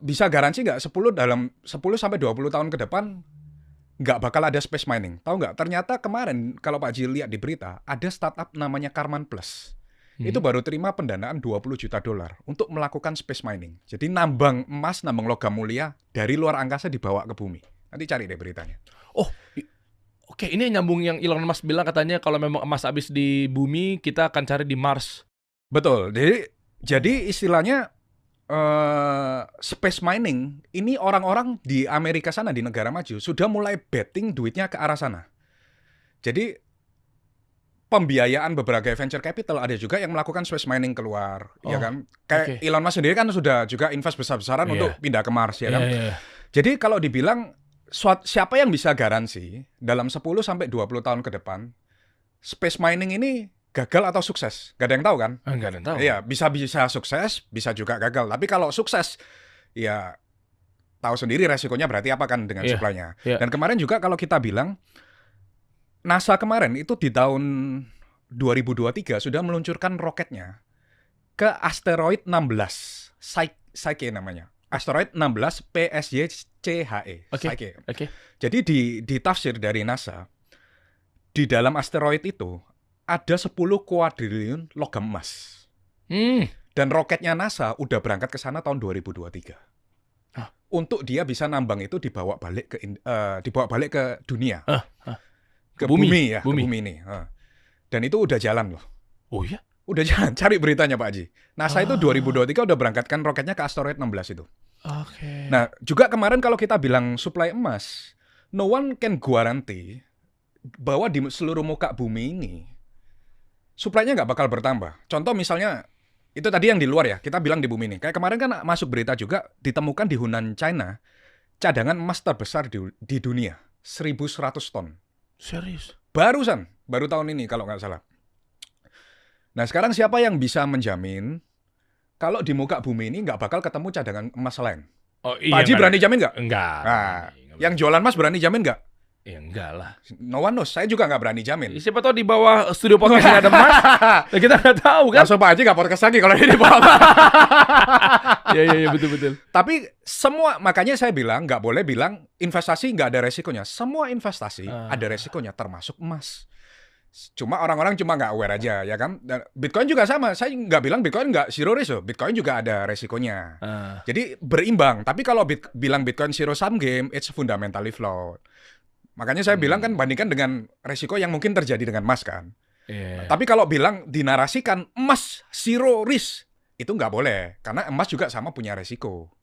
bisa garansi nggak 10 sampai 20 tahun ke depan nggak bakal ada space mining. Tahu nggak? Ternyata kemarin kalau Pak Ji lihat di berita, ada startup namanya Karman Plus. Itu baru terima pendanaan $20 juta untuk melakukan space mining. Jadi nambang emas, nambang logam mulia dari luar angkasa dibawa ke bumi. Nanti cari deh beritanya. Oh, oke, ini nyambung yang Elon Musk bilang katanya kalau memang emas habis di bumi, kita akan cari di Mars. Betul. Jadi istilahnya space mining ini orang-orang di Amerika sana, di negara maju sudah mulai betting duitnya ke arah sana. Jadi pembiayaan beberapa venture capital ada juga yang melakukan space mining keluar, ya kan? Kayak Elon Musk sendiri kan sudah juga invest besar-besaran untuk pindah ke Mars, ya kan? Jadi kalau dibilang siapa yang bisa garansi dalam 10 sampai 20 tahun ke depan space mining ini gagal atau sukses? Gak ada yang tahu kan? Gak ada yang tahu. Iya, bisa sukses, bisa juga gagal. Tapi kalau sukses, ya tahu sendiri resikonya berarti apa kan dengan supply-nya. Dan kemarin juga kalau kita bilang, NASA kemarin itu di tahun 2023 sudah meluncurkan roketnya ke asteroid 16, Psyche namanya. Asteroid 16 PSY-CHE. Psyche. Jadi di tafsir dari NASA, di dalam asteroid itu ada 10 kuadriliun logam emas. Dan roketnya NASA udah berangkat ke sana tahun 2023. Untuk dia bisa nambang itu dibawa balik ke dunia. Ke bumi ya, bumi. Ke bumi ini. Dan itu udah jalan loh. Oh iya? Udah jalan, cari beritanya Pak Haji. NASA itu 2023 udah berangkatkan roketnya ke asteroid 16 itu. Nah, juga kemarin kalau kita bilang supply emas, no one can guarantee bahwa di seluruh muka bumi ini supply-nya nggak bakal bertambah. Contoh misalnya, itu tadi yang di luar ya, kita bilang di bumi ini. Kayak kemarin kan masuk berita juga, ditemukan di Hunan, China, cadangan emas terbesar di dunia, 1.100 ton. Serius? Baru tahun ini kalau nggak salah. Nah sekarang siapa yang bisa menjamin kalau di muka bumi ini nggak bakal ketemu cadangan emas lain? Oh, iya, Pak Haji berani jamin nggak? Enggak. Nah, yang jualan emas berani jamin nggak? Ya enggak lah. No one knows. Saya juga nggak berani jamin. Siapa tahu di bawah studio podcast ini ada emas. Ya kita nggak tahu kan. Langsung Pak Haji nggak podcast lagi kalau ini di bawah. Iya betul. Tapi makanya saya bilang nggak boleh bilang investasi nggak ada resikonya. Semua investasi ada resikonya, termasuk emas. Cuma orang-orang nggak aware aja, ya kan? Dan Bitcoin juga sama. Saya nggak bilang Bitcoin nggak zero risk loh. Bitcoin juga ada resikonya. Jadi berimbang. Tapi kalau bilang Bitcoin zero sum game, it's fundamentally flawed. Makanya saya bilang kan bandingkan dengan resiko yang mungkin terjadi dengan emas kan. Tapi kalau bilang dinarasikan emas zero risk, itu nggak boleh. Karena emas juga sama punya resiko.